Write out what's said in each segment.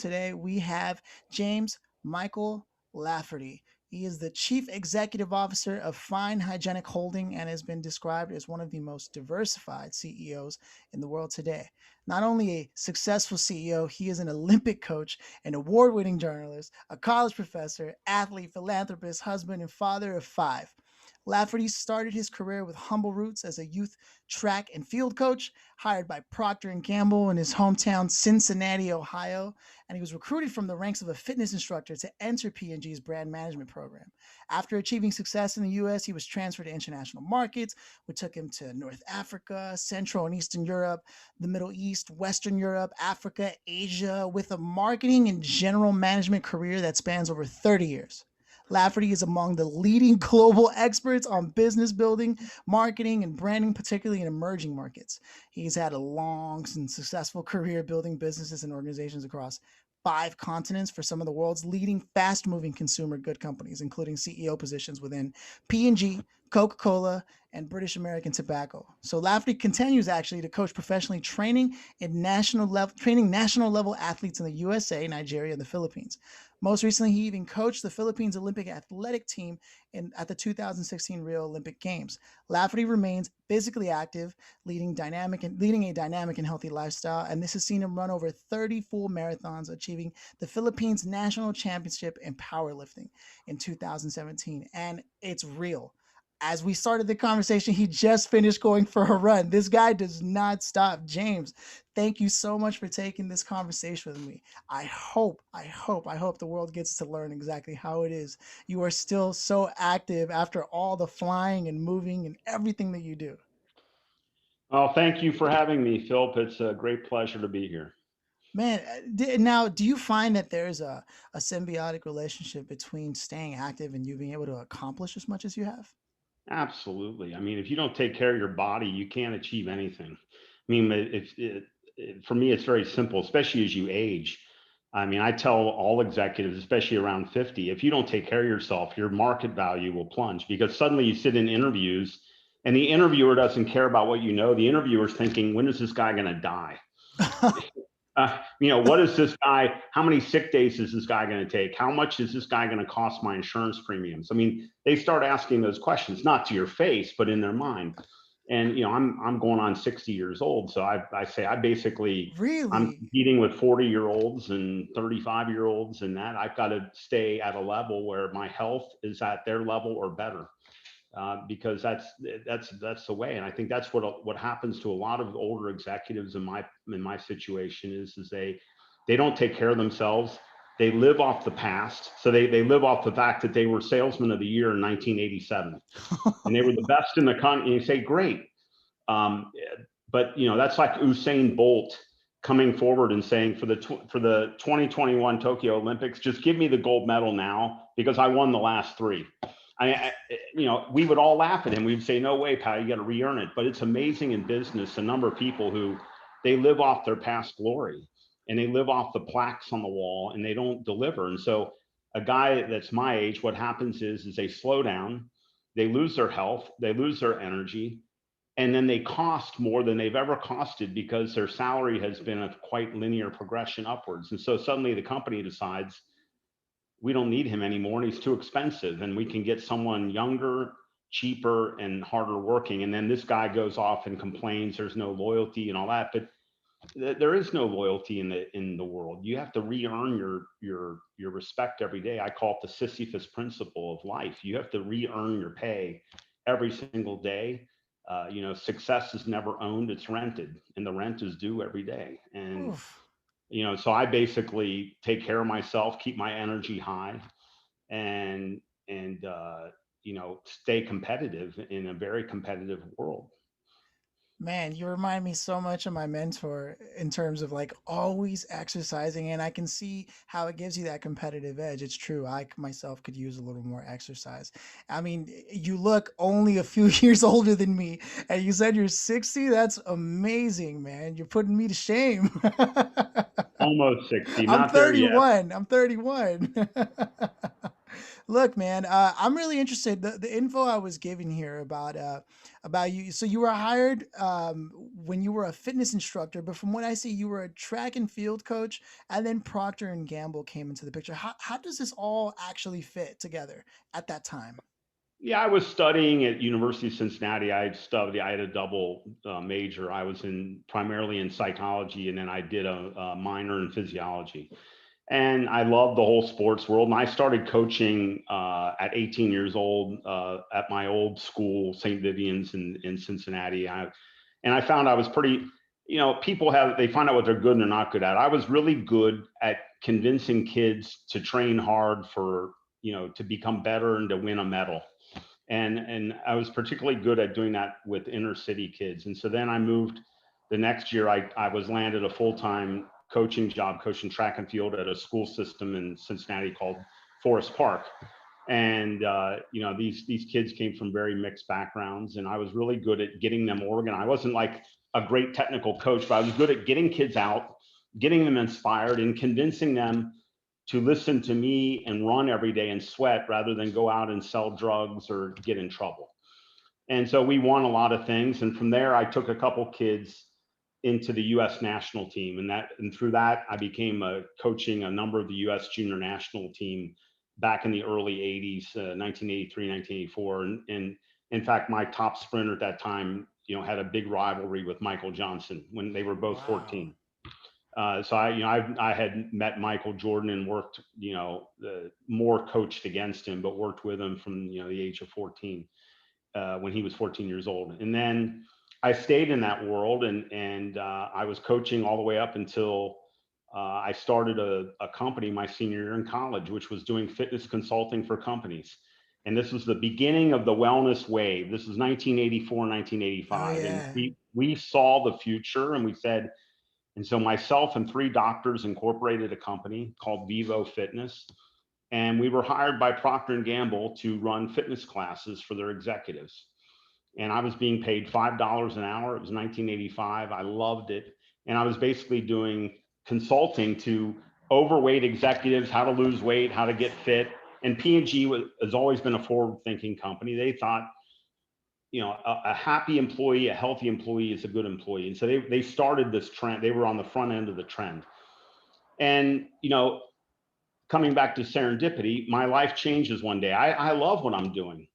today, we have James Michael Lafferty. He is the Chief Executive Officer of Fine Hygienic Holding and has been described as one of the most diversified CEOs in the world today. Not only a successful CEO, he is an Olympic coach, an award winning journalist, a college professor, athlete, philanthropist, husband, and father of five. Lafferty started his career with humble roots as a youth track and field coach, hired by Procter and Gamble in his hometown Cincinnati, Ohio, and he was recruited from the ranks of a fitness instructor to enter P&G's brand management program. After achieving success in the US, he was transferred to international markets, which took him to North Africa, Central and Eastern Europe, the Middle East, Western Europe, Africa, Asia, with a marketing and general management career that spans over 30 years. Lafferty is among the leading global experts on business building, marketing, and branding, particularly in emerging markets. He's had a long and successful career building businesses and organizations across 5 continents for some of the world's leading fast-moving consumer good companies, including CEO positions within P&G, Coca-Cola, and British American Tobacco. So Lafferty continues actually to coach professionally, training national level athletes in the USA, Nigeria, and the Philippines. Most recently, he even coached the Philippines Olympic athletic team at the 2016 Rio Olympic Games. Lafferty remains physically active, leading a dynamic and healthy lifestyle, and this has seen him run over 30 full marathons, achieving the Philippines National Championship in powerlifting in 2017. And it's real. As we started the conversation, he just finished going for a run. This guy does not stop. James, thank you so much for taking this conversation with me. I hope the world gets to learn exactly how it is. You are still so active after all the flying and moving and everything that you do. Well, thank you for having me, Philip. It's a great pleasure to be here. Man, now do you find that there's a symbiotic relationship between staying active and you being able to accomplish as much as you have? Absolutely. I mean, if you don't take care of your body, you can't achieve anything. I mean, for me, it's very simple, especially as you age. I mean, I tell all executives, especially around 50, if you don't take care of yourself, your market value will plunge because suddenly you sit in interviews and the interviewer doesn't care about what you know. The interviewer's thinking, when is this guy going to die? What is this guy? How many sick days is this guy going to take? How much is this guy going to cost my insurance premiums? I mean, they start asking those questions, not to your face, but in their mind. And I'm going on 60 years old, so I say I'm Really? competing with 40-year-olds and 35-year-olds, and that I've got to stay at a level where my health is at their level or better. Because that's the way, and I think that's what happens to a lot of older executives in my situation is they don't take care of themselves. They live off the past, so they live off the fact that they were salesman of the year in 1987, and they were the best in the country. And you say, great, but that's like Usain Bolt coming forward and saying for the 2021 Tokyo Olympics, just give me the gold medal now because I won the last 3. We would all laugh at him. We'd say, no way, pal, you got to re-earn it. But it's amazing in business, the number of people who they live off their past glory and they live off the plaques on the wall and they don't deliver. And so a guy that's my age, what happens is they slow down, they lose their health, they lose their energy, and then they cost more than they've ever costed because their salary has been a quite linear progression upwards. And so suddenly the company decides, we don't need him anymore and he's too expensive and we can get someone younger, cheaper, and harder working. And then this guy goes off and complains there's no loyalty and all that. But there is no loyalty in the world. You have to re-earn your respect every day. I call it the Sisyphus principle of life. You have to re-earn your pay every single day. Success is never owned, it's rented, and the rent is due every day. And Oof. so I basically take care of myself, keep my energy high, and stay competitive in a very competitive world. Man, you remind me so much of my mentor in terms of like always exercising, and I can see how it gives you that competitive edge. It's true. I myself could use a little more exercise. I mean, you look only a few years older than me, and you said you're 60. That's amazing, man. You're putting me to shame. Almost 60, I'm not there yet. 31. I'm 31. Look, man, I'm really interested. The info I was given here about you. So you were hired when you were a fitness instructor, but from what I see, you were a track and field coach, and then Procter and Gamble came into the picture. How does this all actually fit together at that time? Yeah, I was studying at University of Cincinnati. I had a double major. I was in primarily in psychology, and then I did a minor in physiology. And I loved the whole sports world. And I started coaching at 18 years old at my old school, St. Vivian's in Cincinnati. And I found I was pretty, people they find out what they're good and they're not good at. I was really good at convincing kids to train hard for, to become better and to win a medal. And I was particularly good at doing that with inner city kids. And so then I moved the next year. I was landed a full-time coaching job, coaching track and field at a school system in Cincinnati called Forest Park. And these kids came from very mixed backgrounds, and I was really good at getting them organized. I wasn't like a great technical coach, but I was good at getting kids out, getting them inspired, and convincing them to listen to me and run every day and sweat rather than go out and sell drugs or get in trouble. And so we won a lot of things. And from there, I took a couple kids into the U.S. national team, and through that, I became coaching a number of the U.S. junior national team back in the early 80s, 1983, 1984. And in fact, my top sprinter at that time, had a big rivalry with Michael Johnson when they were both Wow. 14. So I had met Michael Jordan and worked, more coached against him, but worked with him from, the age of 14 when he was 14 years old. And then I stayed in that world, and I was coaching all the way up until I started a company my senior year in college, which was doing fitness consulting for companies. And this was the beginning of the wellness wave. This was 1984, Oh 1985. And yeah. we saw the future, and we said, and so myself and three doctors incorporated a company called Vivo Fitness, and we were hired by Procter and Gamble to run fitness classes for their executives. And I was being paid $5 an hour. It was 1985. I loved it, and I was basically doing consulting to overweight executives, how to lose weight, how to get fit. And P&G has always been a forward-thinking company. They thought, a happy employee, a healthy employee is a good employee. And so they started this trend. They were on the front end of the trend. And, coming back to serendipity, my life changes one day. I love what I'm doing,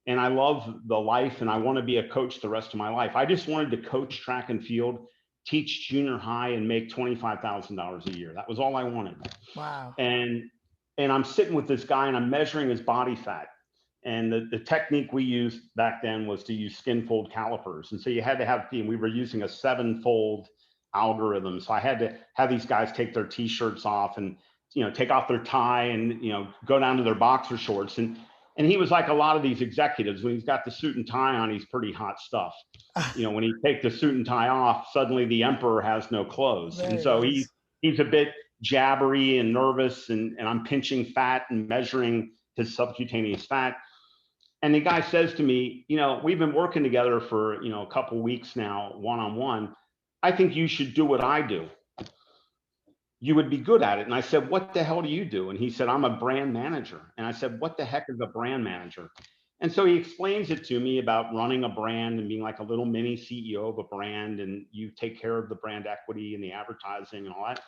and I love the life, and I want to be a coach the rest of my life. I just wanted to coach track and field, teach junior high, and make $25,000 a year. That was all I wanted. Wow. And I'm sitting with this guy, and I'm measuring his body fat. And the technique we used back then was to use skin fold calipers. And so you had to have, we were using a 7-fold algorithm. So I had to have these guys take their t-shirts off and, take off their tie and, go down to their boxer shorts. And he was like a lot of these executives, when he's got the suit and tie on, he's pretty hot stuff. When he take the suit and tie off, suddenly the emperor has no clothes. And There he so is. he's a bit jabbery and nervous, and I'm pinching fat and measuring his subcutaneous fat. And the guy says to me, we've been working together for, a couple of weeks now, one-on-one. I think you should do what I do. You would be good at it. And I said, what the hell do you do? And he said, I'm a brand manager. And I said, what the heck is a brand manager? And so he explains it to me about running a brand and being like a little mini CEO of a brand. And you take care of the brand equity and the advertising and all that.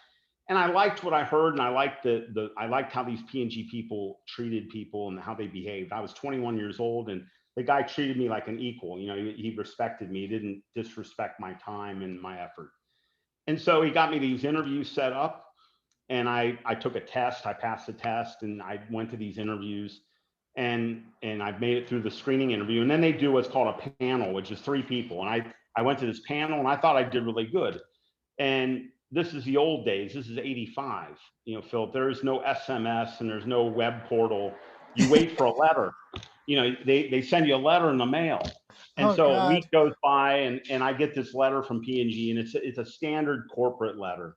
And I liked what I heard, and I liked I liked how these P&G people treated people and how they behaved. I was 21 years old, and the guy treated me like an equal. He respected me. He didn't disrespect my time and my effort. And so he got me these interviews set up, and I took a test. I passed the test, and I went to these interviews, and I made it through the screening interview. And then they do what's called a panel, which is 3 people. And I went to this panel, and I thought I did really good. And this is the old days. This is 85. Philip, there is no SMS and there's no web portal. You wait for a letter. They send you a letter in the mail. And Oh so a God. week goes by, and I get this letter from P&G, and it's a standard corporate letter.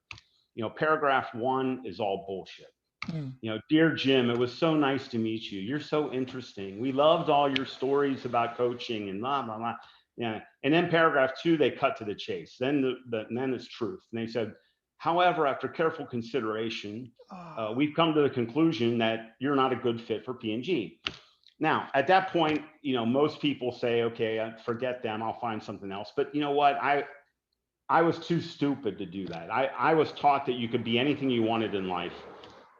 Paragraph 1 is all bullshit. Mm. Dear Jim, it was so nice to meet you. You're so interesting. We loved all your stories about coaching and blah, blah, blah. Yeah. And then paragraph 2, they cut to the chase. Then then it's truth. And they said, However, after careful consideration, Oh, we've come to the conclusion that you're not a good fit for P&G. Now, at that point, most people say, okay, forget them, I'll find something else. But you know what? I was too stupid to do that. I was taught that you could be anything you wanted in life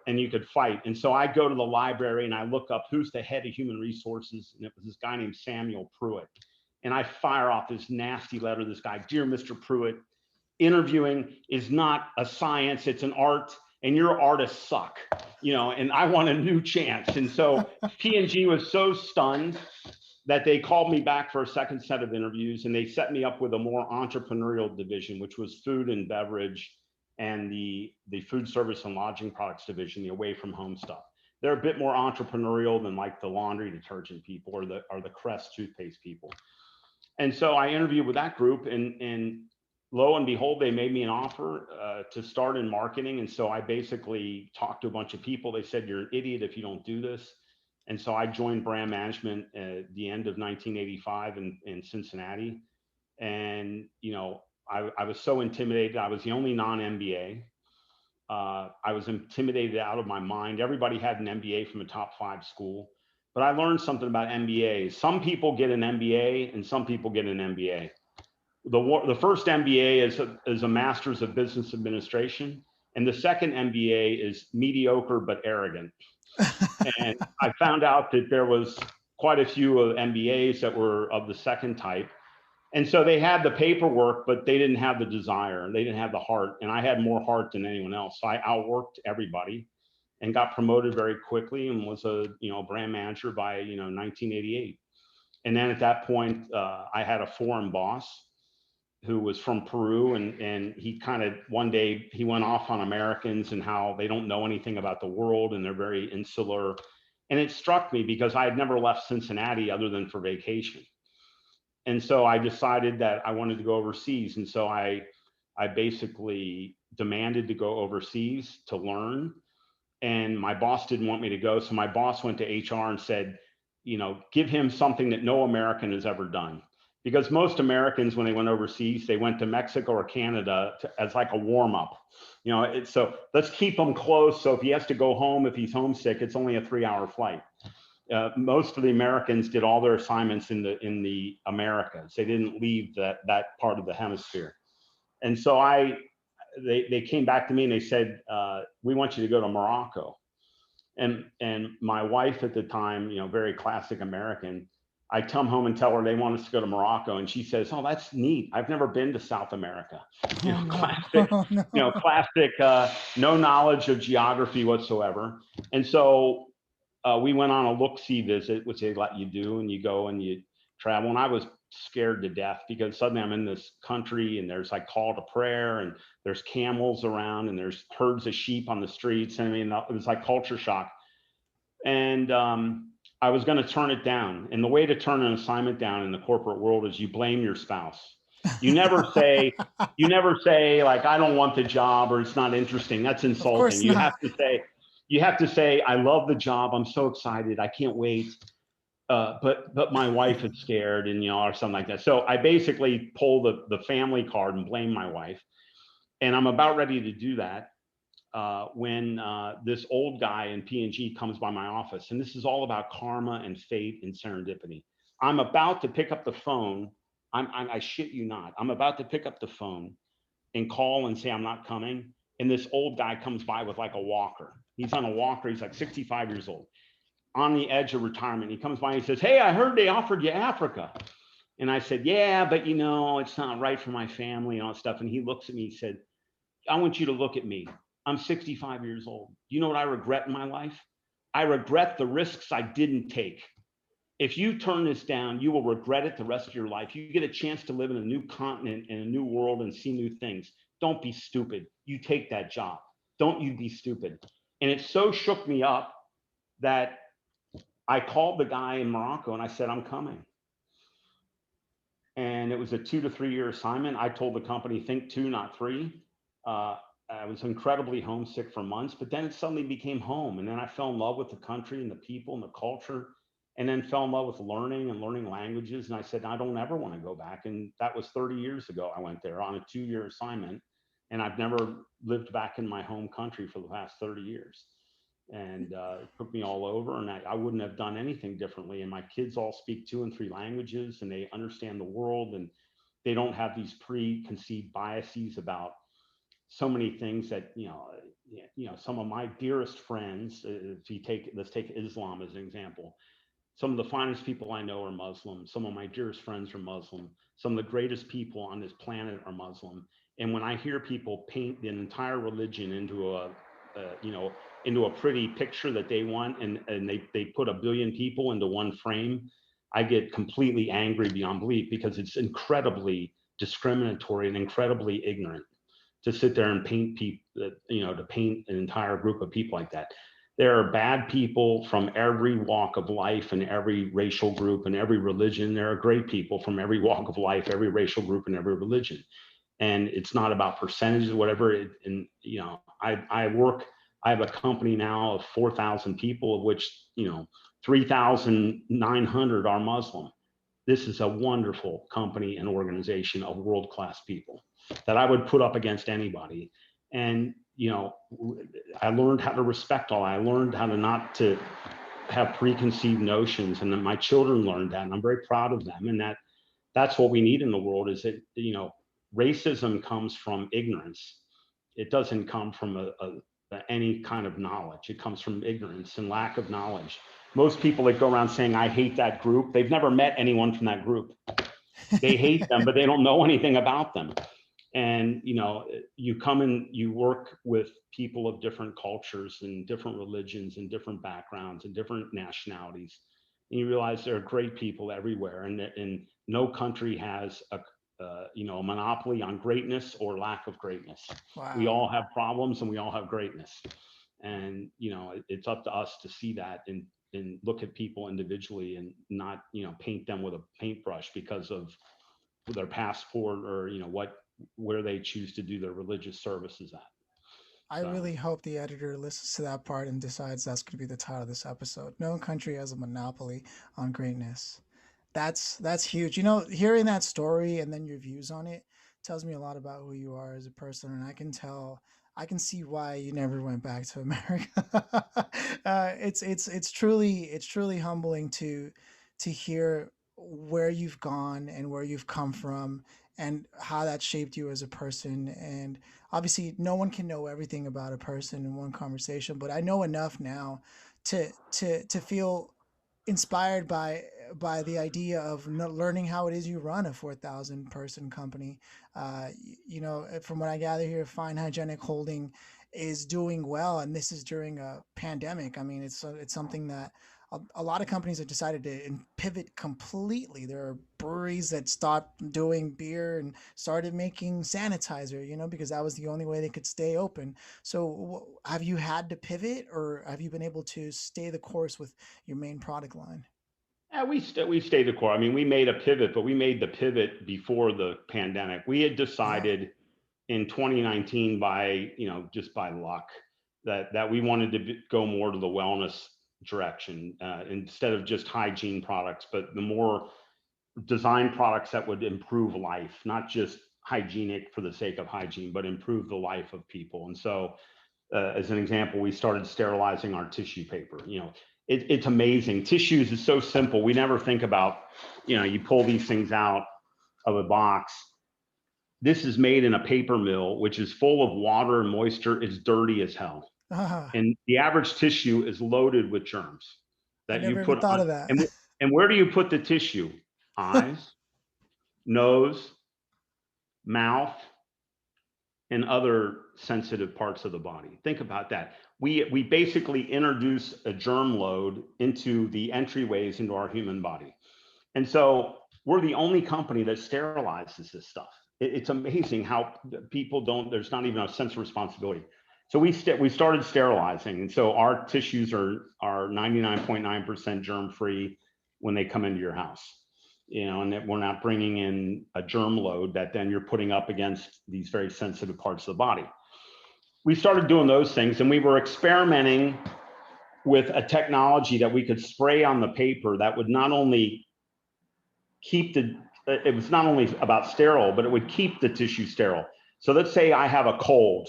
and you could fight. And so I go to the library and I look up who's the head of human resources. And it was this guy named Samuel Pruitt. And I fire off this nasty letter to this guy: Dear Mr. Pruitt, interviewing is not a science, it's an art, and your artists suck, and I want a new chance. And so P&G was so stunned that they called me back for a second set of interviews, and they set me up with a more entrepreneurial division, which was food and beverage, and the food service and lodging products division, the away from home stuff. They're a bit more entrepreneurial than like the laundry detergent people or the Crest toothpaste people. And so I interviewed with that group, and lo and behold, they made me an offer to start in marketing. And so I basically talked to a bunch of people. They said, you're an idiot if you don't do this. And so I joined brand management at the end of 1985 in Cincinnati. And, I was so intimidated. I was the only non-MBA. I was intimidated out of my mind. Everybody had an MBA from a top 5 school. But I learned something about MBAs. Some people get an MBA and some people get an MBA. The first MBA is a Master's of Business Administration, and the second MBA is mediocre but arrogant. And I found out that there was quite a few of MBAs that were of the second type. And so they had the paperwork, but they didn't have the desire. They didn't have the heart. And I had more heart than anyone else. So I outworked everybody and got promoted very quickly and was a brand manager by 1988. And then at that point, I had a foreign boss who was from Peru, and he kind of one day he went off on Americans and how they don't know anything about the world and they're very insular. And it struck me because I had never left Cincinnati other than for vacation. And so I decided that I wanted to go overseas. And so I basically demanded to go overseas to learn. And my boss didn't want me to go. So my boss went to HR and said, give him something that no American has ever done. Because most Americans, when they went overseas, they went to Mexico or Canada as like a warm up. So let's keep him close. So if he has to go home, if he's homesick, it's only a 3-hour flight. Most of the Americans did all their assignments in the Americas. They didn't leave that part of the hemisphere. And so they came back to me and they said, we want you to go to Morocco. And my wife at the time, very classic American, I come home and tell her they want us to go to Morocco, and she says, "Oh, that's neat. I've never been to South America." Classic, classic, no knowledge of geography whatsoever. And so we went on a look-see visit, which they let you do, and you go and you travel. And I was scared to death because suddenly I'm in this country and there's like call to prayer and there's camels around and there's herds of sheep on the streets. I mean, it was like culture shock. And I was going to turn it down. And the way to turn an assignment down in the corporate world is you blame your spouse. You never say like, I don't want the job or it's not interesting. That's insulting. You have to say, I love the job. I'm so excited. I can't wait. But my wife is scared and, or something like that. So I basically pull the family card and blame my wife. And I'm about ready to do that. When this old guy in P&G comes by my office, and this is all about karma and fate and serendipity. I'm about to pick up the phone. I shit you not. I'm about to pick up the phone and call and say I'm not coming. And this old guy comes by with like a walker. He's on a walker. He's like 65 years old, on the edge of retirement. He comes by and he says, "Hey, I heard they offered you Africa." And I said, "Yeah, but it's not right for my family and all that stuff." And he looks at me, he said, "I want you to look at me. I'm 65 years old. You know what I regret in my life? I regret the risks I didn't take. If you turn this down, you will regret it the rest of your life. You get a chance to live in a new continent and a new world and see new things. Don't be stupid. You take that job. Don't you be stupid." And it so shook me up that I called the guy in Morocco and I said, "I'm coming." And it was a 2 to 3 year assignment. I told the company, think 2, not 3. I was incredibly homesick for months, but then it suddenly became home. And then I fell in love with the country and the people and the culture, and then fell in love with learning and learning languages. And I said, I don't ever want to go back. And that was 30 years ago. I went there on a 2-year assignment and I've never lived back in my home country for the past 30 years. And it took me all over, and I wouldn't have done anything differently. And my kids all speak 2 and 3 languages, and they understand the world, and they don't have these preconceived biases about so many things that, some of my dearest friends, if you let's take Islam as an example. Some of the finest people I know are Muslim. Some of my dearest friends are Muslim. Some of the greatest people on this planet are Muslim. And when I hear people paint an entire religion into into a pretty picture that they want, and they put a billion people into one frame, I get completely angry beyond belief, because it's incredibly discriminatory and incredibly ignorant to sit there and paint people, to paint an entire group of people like that. There are bad people from every walk of life and every racial group and every religion. There are great people from every walk of life, every racial group, and every religion. And it's not about percentages or whatever. I have a company now of 4,000 people, of which, 3,900 are Muslim. This is a wonderful company and organization of world-class people that I would put up against anybody. And, I learned how to respect all. I learned how to not to have preconceived notions, and then my children learned that, and I'm very proud of them. And that's what we need in the world, is that, racism comes from ignorance. It doesn't come from any kind of knowledge. It comes from ignorance and lack of knowledge. Most people that go around saying, I hate that group, they've never met anyone from that group. They hate them, but they don't know anything about them. And, you come and you work with people of different cultures and different religions and different backgrounds and different nationalities. And you realize there are great people everywhere. And no country has a monopoly on greatness or lack of greatness. Wow. We all have problems and we all have greatness. And, it's up to us to see that and look at people individually, and not, paint them with a paintbrush because of their passport or, where they choose to do their religious services at. I really hope the editor listens to that part and decides that's going to be the title of this episode. No country has a monopoly on greatness. That's huge. Hearing that story and then your views on it tells me a lot about who you are as a person, and I can see why you never went back to America. It's truly humbling to hear where you've gone and where you've come from, and how that shaped you as a person. And obviously, no one can know everything about a person in one conversation, but I know enough now to feel inspired by the idea of learning how it is you run a 4,000 person company. From what I gather here, Fine Hygienic Holding is doing well, and this is during a pandemic. I mean, it's something that a lot of companies have decided to pivot completely. There are breweries that stopped doing beer and started making sanitizer, because that was the only way they could stay open. So have you had to pivot, or have you been able to stay the course with your main product line? Yeah, we stayed the core. I mean, we made a pivot, but we made the pivot before the pandemic. We had decided in 2019 just by luck that we wanted to go more to the wellness direction, instead of just hygiene products, but the more design products that would improve life, not just hygienic for the sake of hygiene, but improve the life of people. And so, as an example, we started sterilizing our tissue paper. It's amazing. Tissues is so simple. We never think about, you pull these things out of a box. This is made in a paper mill, which is full of water and moisture. It's dirty as hell. And the average tissue is loaded with germs I that you never even put thought on. of that. And where do you put the tissue? Eyes, nose, mouth, and other sensitive parts of the body. Think about that. We basically introduce a germ load into the entryways into our human body. And so we're the only company that sterilizes this stuff. It's amazing how people there's not even a sense of responsibility. So we started sterilizing. And so our tissues are 99.9% germ-free when they come into your house. And that we're not bringing in a germ load that then you're putting up against these very sensitive parts of the body. We started doing those things, and we were experimenting with a technology that we could spray on the paper that would not only it was not only about sterile, but it would keep the tissue sterile. So let's say I have a cold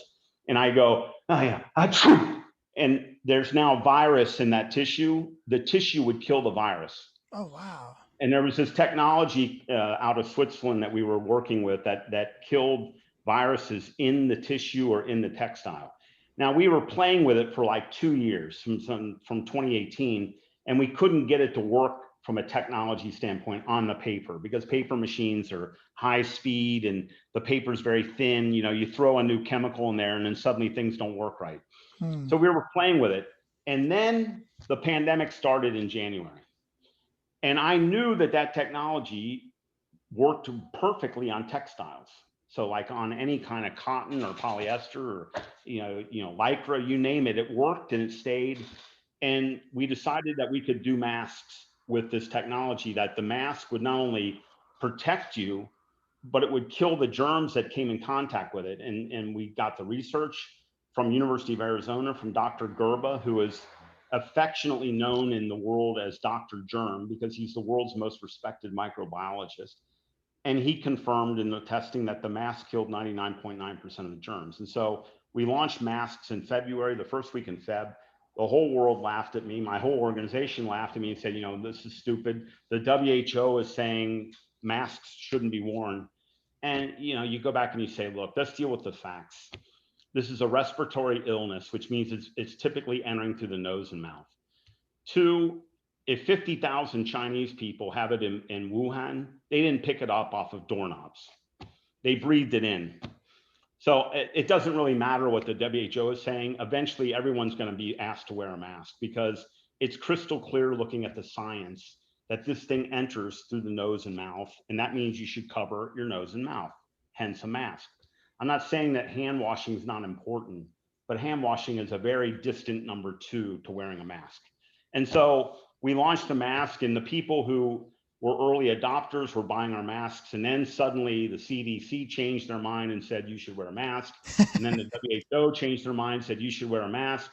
and I go, oh yeah, achoo, and there's now virus in that tissue. The tissue would kill the virus. Oh, wow. And there was this technology out of Switzerland that we were working with that killed viruses in the tissue or in the textile. Now we were playing with it for like 2 years from 2018, and we couldn't get it to work from a technology standpoint on the paper because paper machines are high speed and the paper is very thin. You know, you throw a new chemical in there and then suddenly things don't work right. So we were playing with it. And then the pandemic started in January. And I knew that technology worked perfectly on textiles. So like on any kind of cotton or polyester or, lycra, you name it, it worked and it stayed. And we decided that we could do masks with this technology, that the mask would not only protect you, but it would kill the germs that came in contact with it. And we got the research from University of Arizona, from Dr. Gerba, who is affectionately known in the world as Dr. Germ because he's the world's most respected microbiologist. And he confirmed in the testing that the mask killed 99.9% of the germs. And so we launched masks in February, the first week in Feb. The whole world laughed at me. My whole organization laughed at me and said, this is stupid. The WHO is saying masks shouldn't be worn. And, you go back and you say, look, let's deal with the facts. This is a respiratory illness, which means it's typically entering through the nose and mouth. 2, if 50,000 Chinese people have it in Wuhan, they didn't pick it up off of doorknobs. They breathed it in. So it doesn't really matter what the WHO is saying. Eventually, everyone's going to be asked to wear a mask because it's crystal clear looking at the science that this thing enters through the nose and mouth. And that means you should cover your nose and mouth, hence a mask. I'm not saying that hand washing is not important, but hand washing is a very distant number 2 to wearing a mask. And so we launched a mask, and the people who were early adopters were buying our masks. And then suddenly the CDC changed their mind and said, you should wear a mask. And then the WHO changed their mind and said, you should wear a mask.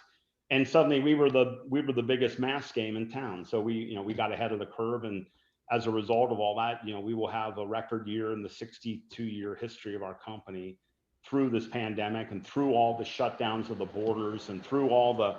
And suddenly we were the biggest mask game in town. So we got ahead of the curve. And as a result of all that, we will have a record year in the 62-year history of our company through this pandemic and through all the shutdowns of the borders and through all the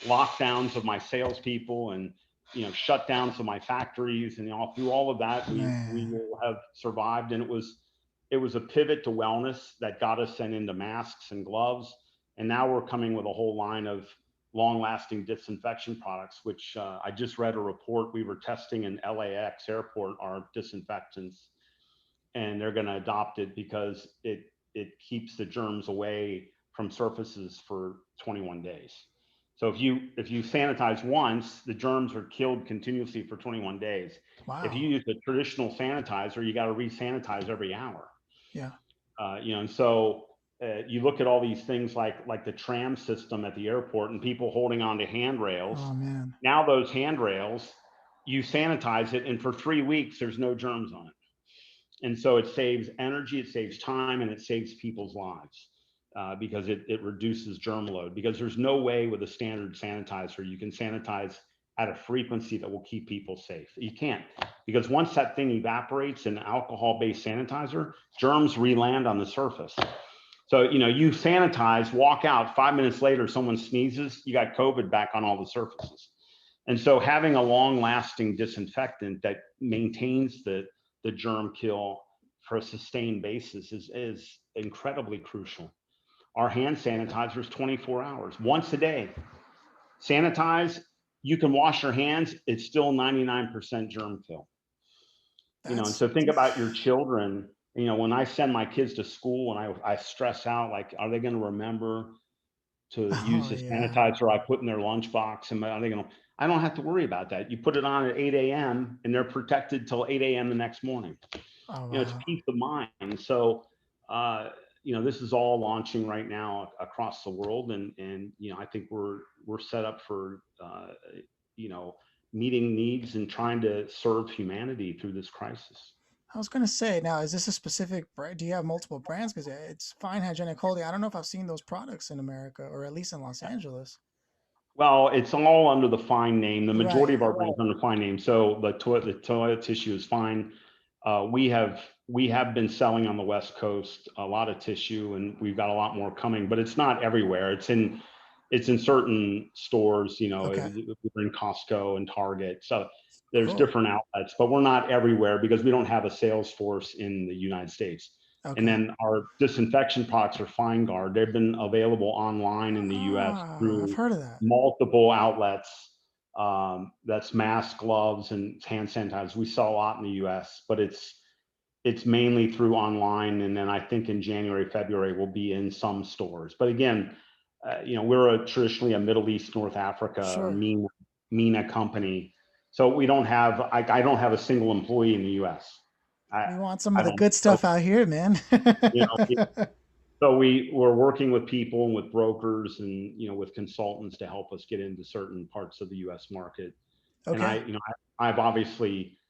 lockdowns of my salespeople and shutdowns of my factories and through all of that, we will have survived. And it was a pivot to wellness that got us then into masks and gloves. And now we're coming with a whole line of long-lasting disinfection products, which I just read a report. We were testing in LAX airport, our disinfectants, and they're going to adopt it because it keeps the germs away from surfaces for 21 days. So if you sanitize once, the germs are killed continuously for 21 days. Wow. If you use a traditional sanitizer, you got to re-sanitize every hour. Yeah. And so you look at all these things like the tram system at the airport and people holding on to handrails. Oh man. Now those handrails, you sanitize it, and for 3 weeks there's no germs on it. And so it saves energy, it saves time, and it saves people's lives. Because it reduces germ load, because there's no way with a standard sanitizer you can sanitize at a frequency that will keep people safe. You can't, because once that thing evaporates in alcohol-based sanitizer, germs re-land on the surface. So, you sanitize, walk out, 5 minutes later, someone sneezes, you got COVID back on all the surfaces. And so having a long-lasting disinfectant that maintains the germ kill for a sustained basis is incredibly crucial. Our hand sanitizer is 24 hours, once a day. Sanitize, you can wash your hands, it's still 99% germ kill. And so think about your children. When I send my kids to school and I stress out, like, are they going to remember to use the sanitizer I put in their lunchbox? And are they going to? I don't have to worry about that. You put it on at 8 a.m. and they're protected till 8 a.m. the next morning. Oh, wow. It's peace of mind. So, this is all launching right now across the world, and I think we're set up for meeting needs and trying to serve humanity through this crisis. I was going to say, now, is this a specific brand? Do you have multiple brands? Because it's Fine Hygienic Holding. I don't know if I've seen those products in America, or at least in Los Angeles. Well, it's all under the Fine name. The majority of our brands are under Fine name. So the toilet tissue is Fine. We have we have been selling on the West Coast a lot of tissue, and we've got a lot more coming, but it's not everywhere. It's in certain stores, Okay. we're in Costco and Target. So there's Cool. different outlets, but we're not everywhere because we don't have a sales force in the United States. And Okay. then our disinfection products are Fine Guard. They've been available online in the US Ah, I've through heard of that. multiple outlets. That's masks, gloves, and hand sanitizers. We sell a lot in the US, but it's mainly through online. And then I think in January, February, we'll be in some stores. But again, we're traditionally a Middle East, North Africa, or Sure. MENA company. So we don't have, I don't have a single employee in the US. I, We want some I of the don't, good so, stuff out here, man. so we're working with people and with brokers and, with consultants to help us get into certain parts of the US market. And Okay. I've obviously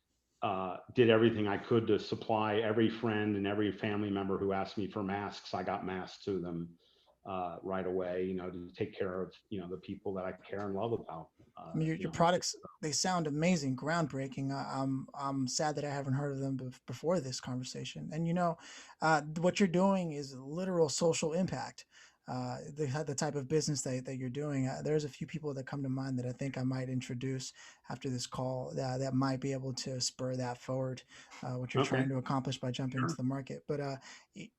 did everything I could to supply every friend and every family member who asked me for masks. I got masks to them right away, to take care of, the people that I care and love about. I mean, your products, they sound amazing, groundbreaking. I'm sad that I haven't heard of them before this conversation. And what you're doing is literal social impact. The type of business that you're doing. There's a few people that come to mind that I think I might introduce after this call that might be able to spur that forward. What you're Okay, trying to accomplish by jumping into sure. the market. But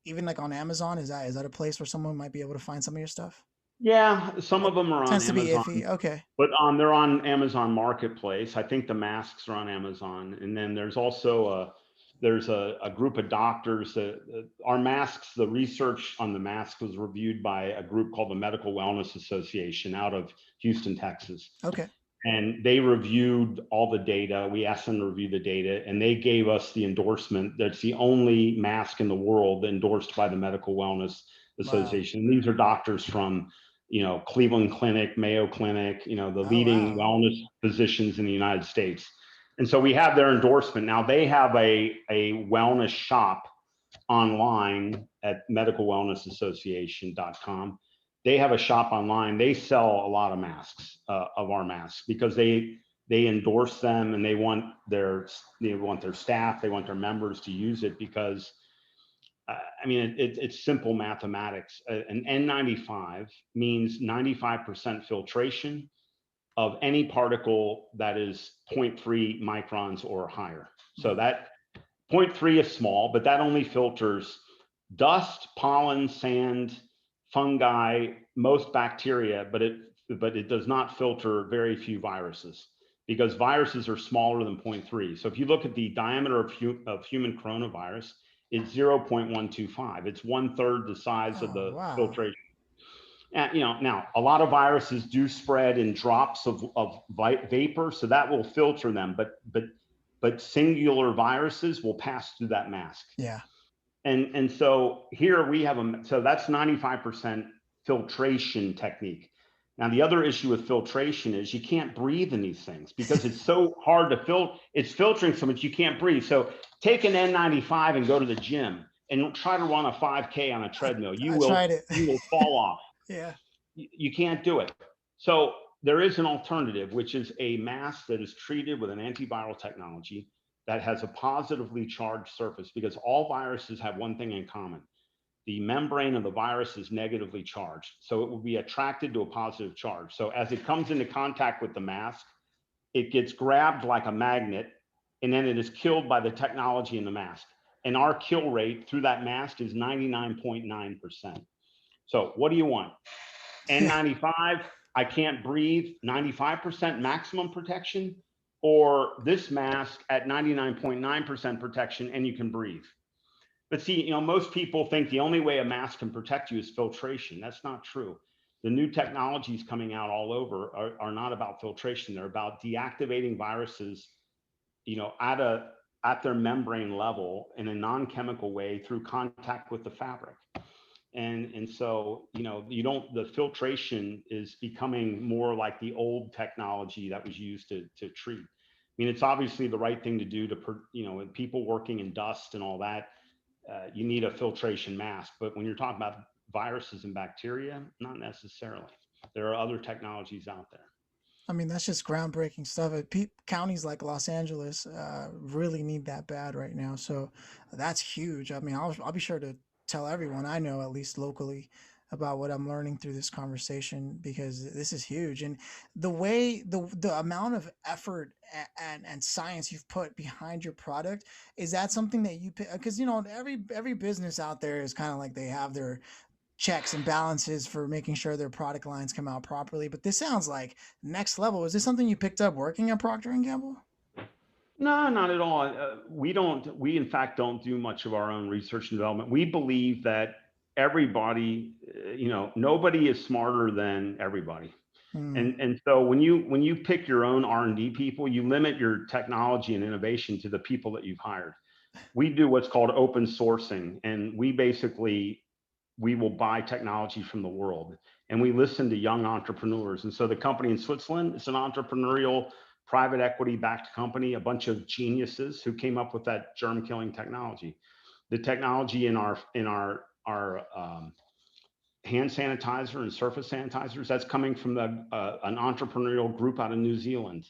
even like on Amazon, is that a place where someone might be able to find some of your stuff? Yeah, some It of them are on tends to be Amazon, iffy. Okay. but they're on Amazon Marketplace. I think the masks are on Amazon, and then there's a group of doctors that our masks. The research on the mask was reviewed by a group called the Medical Wellness Association out of Houston, Texas, Okay. and they reviewed all the data. We asked them to review the data, and they gave us the endorsement. That's the only mask in the world endorsed by the Medical Wellness Wow. Association. And these are doctors from, Cleveland Clinic, Mayo Clinic, the Oh, leading wow. wellness physicians in the United States. And so we have their endorsement. Now they have a wellness shop online at medicalwellnessassociation.com. They have a shop online. They sell a lot of masks, of our masks, because they endorse them, and they want their staff, they want their members to use it because it's simple mathematics. An N95 means 95% filtration of any particle that is zero point 0.3 microns or higher. So Mm. that zero point 0.3 is small, but that only filters dust, pollen, sand, fungi, most bacteria, but it does not filter very few viruses, because viruses are smaller than 0.3. So if you look at the diameter of human coronavirus, it's 0.125. It's 1/3 the size of Oh, the wow. filtration. And, now a lot of viruses do spread in drops of vapor, so that will filter them. But singular viruses will pass through that mask. Yeah. And so here we have so that's 95% filtration technique. Now, the other issue with filtration is you can't breathe in these things because it's so hard to filter. It's filtering so much you can't breathe. So take an N95 and go to the gym and try to run a 5K on a I, treadmill. You I will tried it. you will fall off. Yeah. You can't do it. So there is an alternative, which is a mask that is treated with an antiviral technology that has a positively charged surface, because all viruses have one thing in common. The membrane of the virus is negatively charged. So it will be attracted to a positive charge. So as it comes into contact with the mask, it gets grabbed like a magnet, and then it is killed by the technology in the mask. And our kill rate through that mask is 99.9%. So what do you want? Yeah. N95, I can't breathe, 95% maximum protection, or this mask at 99.9% protection and you can breathe. But see, most people think the only way a mask can protect you is filtration. That's not true. The new technologies coming out all over are not about filtration. They're about deactivating viruses, at their membrane level in a non-chemical way through contact with the fabric. And so, the filtration is becoming more like the old technology that was used to treat. It's obviously the right thing to do with people working in dust and all that. You need a filtration mask, but when you're talking about viruses and bacteria, not necessarily. There are other technologies out there. I mean, that's just groundbreaking stuff. Counties like Los Angeles really need that bad right now. So that's huge. I mean, I'll be sure to tell everyone I know, at least locally, about what I'm learning through this conversation because this is huge. And the amount of effort and science you've put behind your product, is that something that you pick? Because every business out there is kind of like they have their checks and balances for making sure their product lines come out properly. But this sounds like next level. Is this something you picked up working at Procter and Gamble? No, not at all. We don't. We in fact don't do much of our own research and development. We believe that everybody, nobody is smarter than everybody. Hmm. And so when you pick your own R&D people, you limit your technology and innovation to the people that you've hired. We do what's called open sourcing, and we will buy technology from the world, and we listen to young entrepreneurs. And so the company in Switzerland is an entrepreneurial private equity backed company, a bunch of geniuses who came up with that germ killing technology. The technology in our hand sanitizer and surface sanitizers, that's coming from an entrepreneurial group out of New Zealand.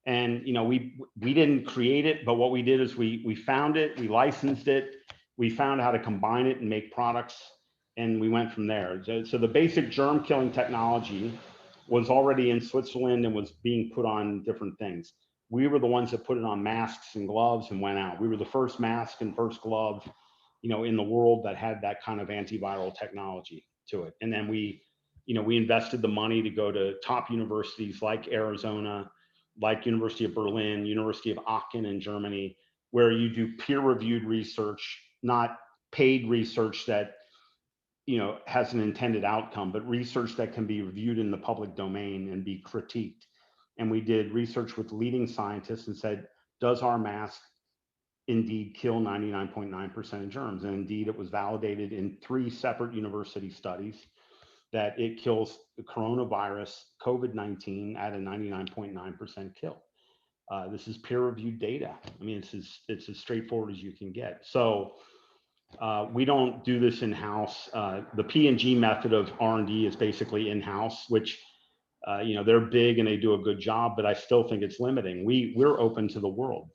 And we didn't create it, but what we did is we found it, we licensed it, we found how to combine it and make products, and we went from there. So the basic germ killing technology was already in Switzerland and was being put on different things. We were the ones that put it on masks and gloves and went out. We were the first mask and first glove, in the world that had that kind of antiviral technology to it. And then we invested the money to go to top universities like Arizona, like University of Berlin, University of Aachen in Germany, where you do peer-reviewed research, not paid research that has an intended outcome, but research that can be reviewed in the public domain and be critiqued. And we did research with leading scientists and said, does our mask indeed kill 99.9% of germs? And indeed, it was validated in 3 separate university studies that it kills the coronavirus, COVID-19, at a 99.9% kill. This is peer-reviewed data. I mean, it's as straightforward as you can get. So we don't do this in-house. The P&G method of R&D is basically in-house, which they're big and they do a good job, but I still think it's limiting. We're open to the world.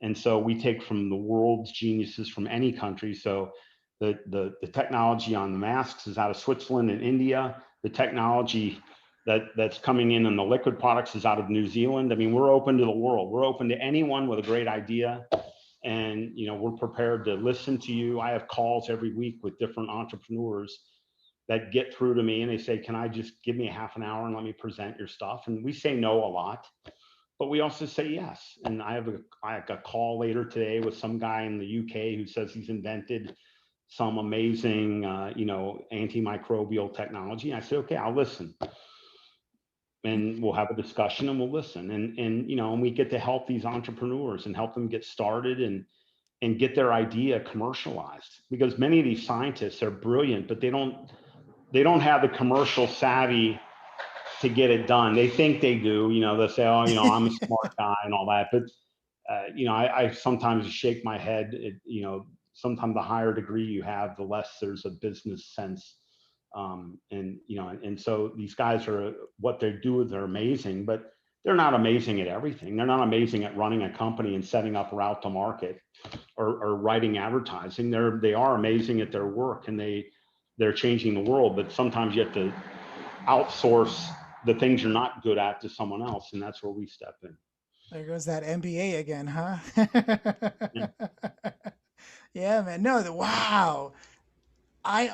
And so we take from the world's geniuses from any country. So the technology on the masks is out of Switzerland and India. The technology that's coming in the liquid products is out of New Zealand. I mean, we're open to the world. We're open to anyone with a great idea. And we're prepared to listen to you. I have calls every week with different entrepreneurs that get through to me and they say, can I just give me a half an hour and let me present your stuff? And we say no a lot, but we also say yes. And I have a call later today with some guy in the UK who says he's invented some amazing, antimicrobial technology. And I say, okay, I'll listen. And we'll have a discussion and we'll listen. And we get to help these entrepreneurs and help them get started and get their idea commercialized, because many of these scientists are brilliant, but they don't have the commercial savvy to get it done. They think they do. They'll say, oh, I'm a smart guy and all that. But I sometimes shake my head. Sometimes the higher degree you have, the less there's a business sense. And so these guys are, what they do, they're amazing, but they're not amazing at everything. They're not amazing at running a company and setting up a route to market or writing advertising. They are amazing at their work, and they're changing the world. But sometimes you have to outsource the things you're not good at to someone else, and that's where we step in. There goes that MBA again, huh? Yeah. Yeah, man. No, wow. I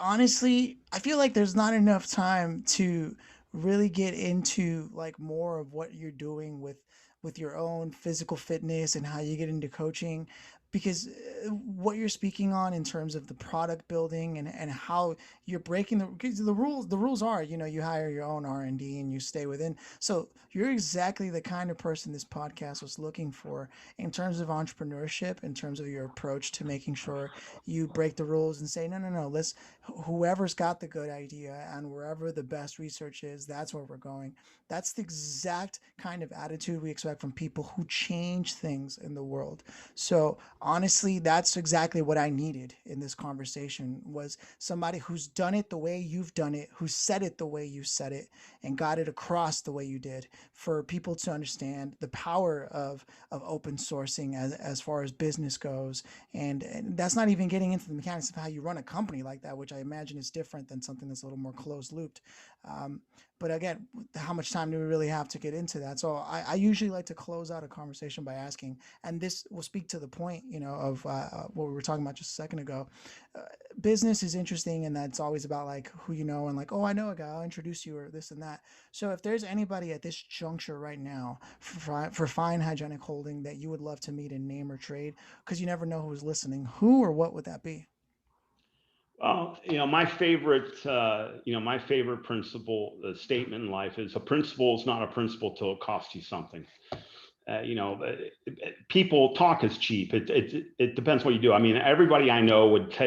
feel like there's not enough time to really get into like more of what you're doing with your own physical fitness and how you get into coaching, because what you're speaking on in terms of the product building and how you're breaking the rules are, you hire your own R&D and you stay within. So you're exactly the kind of person this podcast was looking for in terms of entrepreneurship, in terms of your approach to making sure you break the rules and say, no, no, no, let's whoever's got the good idea and wherever the best research is, that's where we're going. That's the exact kind of attitude we expect from people who change things in the world. So honestly, that's exactly what I needed in this conversation, was somebody who's done it the way you've done it, who said it the way you said it, and got it across the way you did, for people to understand the power of open sourcing as far as business goes. And that's not even getting into the mechanics of how you run a company like that, which I imagine is different than something that's a little more closed looped. Um, but again, how much time do we really have to get into that? So I usually like to close out a conversation by asking, and this will speak to the point, of what we were talking about just a second ago. Uh, Business is interesting, and that's always about like who you know, and like, oh, I know a guy, I'll introduce you, or this and that. So if there's anybody at this juncture right now for Fine Hygienic Holding that you would love to meet and name or trade, because you never know who's listening, who or what would that be? Well, my favorite principle statement in life is: a principle is not a principle till it costs you something. Uh, you know, uh, People talk is cheap. It depends what you do. I mean, everybody I know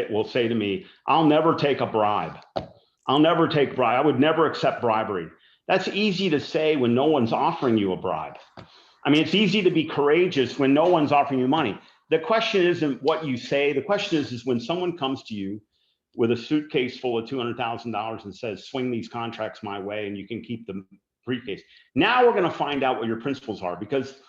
will say to me, "I'll never take a bribe. I'll never take bribe. I would never accept bribery." That's easy to say when no one's offering you a bribe. I mean, it's easy to be courageous when no one's offering you money. The question isn't what you say. The question is when someone comes to you with a suitcase full of $200,000 and says, "Swing these contracts my way and you can keep the briefcase." Now we're going to find out what your principles are, because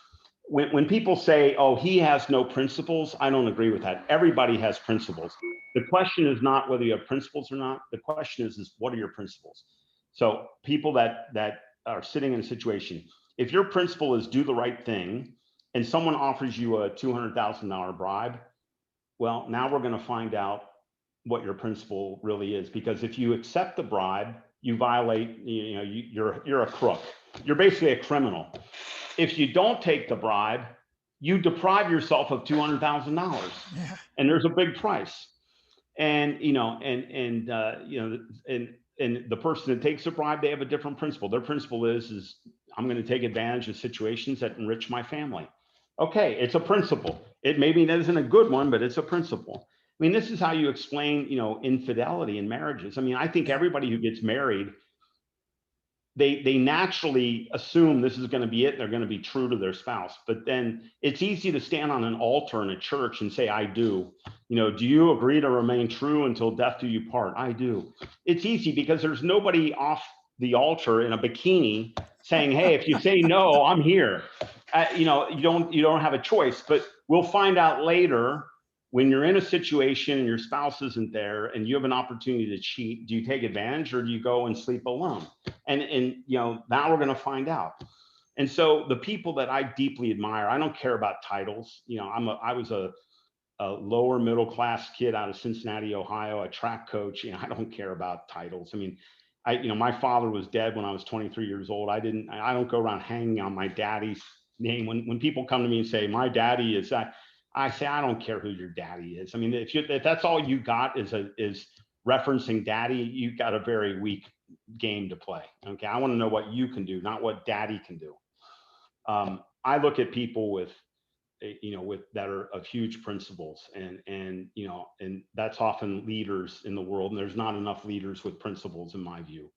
when people say, "Oh, he has no principles," I don't agree with that. Everybody has principles. The question is not whether you have principles or not. The question is what are your principles? So people that are sitting in a situation, if your principle is do the right thing and someone offers you a $200,000 bribe, well, now we're going to find out what your principle really is. Because if you accept the bribe, you violate, you're a crook. You're basically a criminal. If you don't take the bribe, you deprive yourself of $200,000, Yeah. and there's a big price. And and the person that takes the bribe, they have a different principle. Their principle is I'm going to take advantage of situations that enrich my family. Okay, it's a principle. It maybe isn't a good one, but it's a principle. I mean, this is how you explain, infidelity in marriages. I mean, I think Yeah. everybody who gets married, they naturally assume this is going to be it. They're going to be true to their spouse. But then it's easy to stand on an altar in a church and say, "I do." Do you agree to remain true until death do you part? I do. It's easy because there's nobody off the altar in a bikini saying, "Hey, if you say no, I'm here." You don't have a choice. But we'll find out later, when you're in a situation and your spouse isn't there and you have an opportunity to cheat, do you take advantage or do you go and sleep alone? And now we're going to find out. And so the people that I deeply admire, I don't care about titles. I was a lower middle class kid out of Cincinnati, Ohio, a track coach. I don't care about titles. I mean, my father was dead when I was 23 years old. I don't go around hanging on my daddy's name. When people come to me and say, "My daddy is that," I say, "I don't care who your daddy is." I mean, if that's all you got is referencing daddy, you've got a very weak game to play. Okay. I want to know what you can do, not what daddy can do. I look at people with that are of huge principles, and that's often leaders in the world, and there's not enough leaders with principles in my view.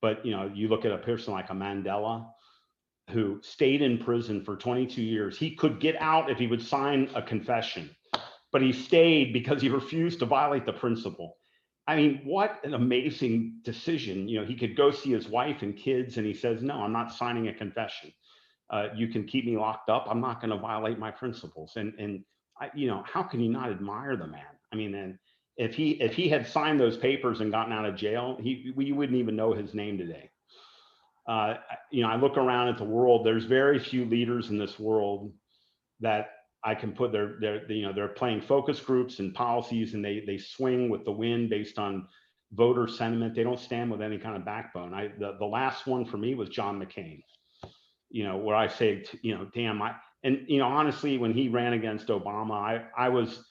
But you look at a person like a Mandela, who stayed in prison for 22 years. He could get out if he would sign a confession, but he stayed because he refused to violate the principle. I mean, what an amazing decision. He could go see his wife and kids, and he says, "No, I'm not signing a confession. You can keep me locked up. I'm not going to violate my principles." How can you not admire the man? I mean, and if he had signed those papers and gotten out of jail, we wouldn't even know his name today. uh, I look around at the world. There's very few leaders in this world that I can put they're playing focus groups and policies, and they swing with the wind based on voter sentiment. They don't stand with any kind of backbone. The last one for me was John McCain. Where I say, damn, honestly, when he ran against Obama, I was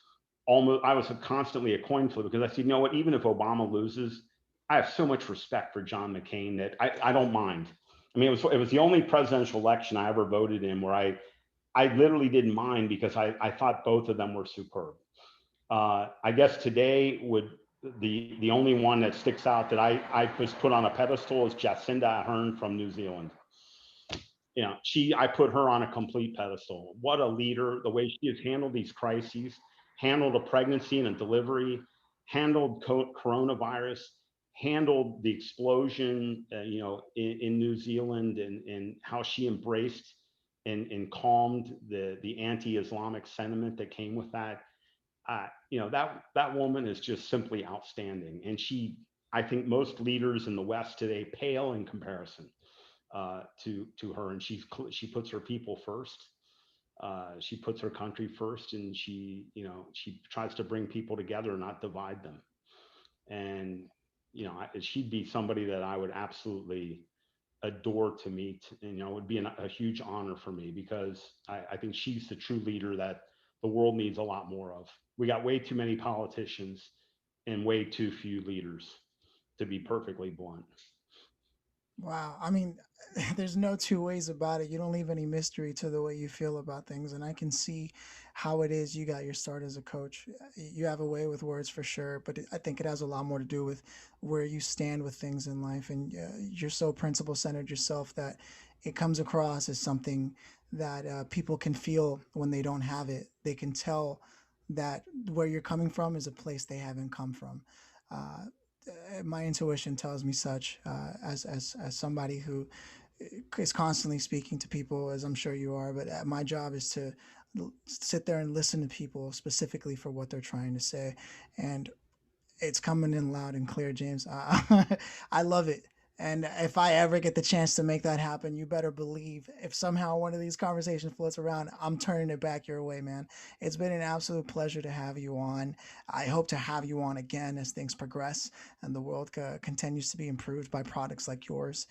constantly a coin flip, because I said, what, even if Obama loses, I have so much respect for John McCain that I don't mind. I mean, it was the only presidential election I ever voted in where I literally didn't mind, because I thought both of them were superb. I guess today the only one that sticks out that I was put on a pedestal is Jacinda Ardern from New Zealand. I put her on a complete pedestal. What a leader! The way she has handled these crises, handled a pregnancy and a delivery, handled coronavirus, handled the explosion, in New Zealand, and how she embraced and calmed the anti-Islamic sentiment that came with that. That woman is just simply outstanding, and I think most leaders in the West today pale in comparison to her. And she puts her people first. She puts her country first, and she tries to bring people together, not divide them. And she'd be somebody that I would absolutely adore to meet. And it would be a huge honor for me, because I think she's the true leader that the world needs a lot more of. We got way too many politicians and way too few leaders, to be perfectly blunt. Wow. I mean, there's no two ways about it. You don't leave any mystery to the way you feel about things. And I can see how it is you got your start as a coach. You have a way with words for sure, but I think it has a lot more to do with where you stand with things in life. And you're so principle centered yourself that it comes across as something that people can feel when they don't have it. They can tell that where you're coming from is a place they haven't come from. Uh, my intuition tells me such as somebody who is constantly speaking to people, as I'm sure you are. But my job is to sit there and listen to people specifically for what they're trying to say, and it's coming in loud and clear, James. I love it. And if I ever get the chance to make that happen, you better believe if somehow one of these conversations floats around, I'm turning it back your way, man. It's been an absolute pleasure to have you on. I hope to have you on again as things progress and the world continues to be improved by products like yours.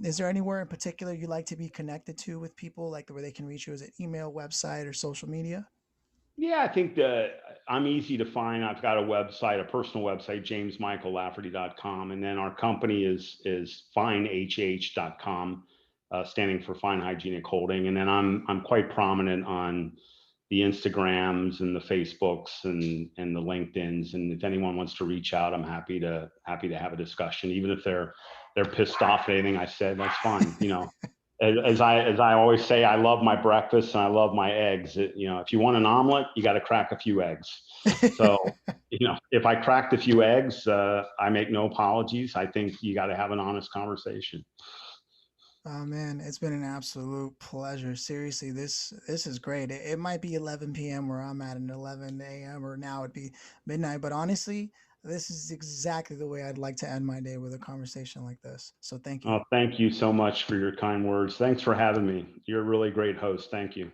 Is there anywhere in particular you like to be connected to with people, like where they can reach you? Is it email, website, or social media? Yeah, I think that I'm easy to find. I've got a website, a personal website, jamesmichaellafferty.com. And then our company is finehh.com, standing for Fine Hygienic Holding. And then I'm quite prominent on the Instagrams and the Facebooks and the LinkedIns. And if anyone wants to reach out, I'm happy to have a discussion. Even if they're pissed off at anything I said, that's fine. As I always say, I love my breakfast and I love my eggs. If you want an omelet, you got to crack a few eggs. So, if I cracked a few eggs, I make no apologies. I think you got to have an honest conversation. Oh man, it's been an absolute pleasure. Seriously, this is great. It might be 11 p.m. where I'm at, and 11 a.m. or now it'd be midnight. But honestly, this is exactly the way I'd like to end my day with a conversation like this. So thank you. Thank you so much for your kind words. Thanks for having me. You're a really great host. Thank you.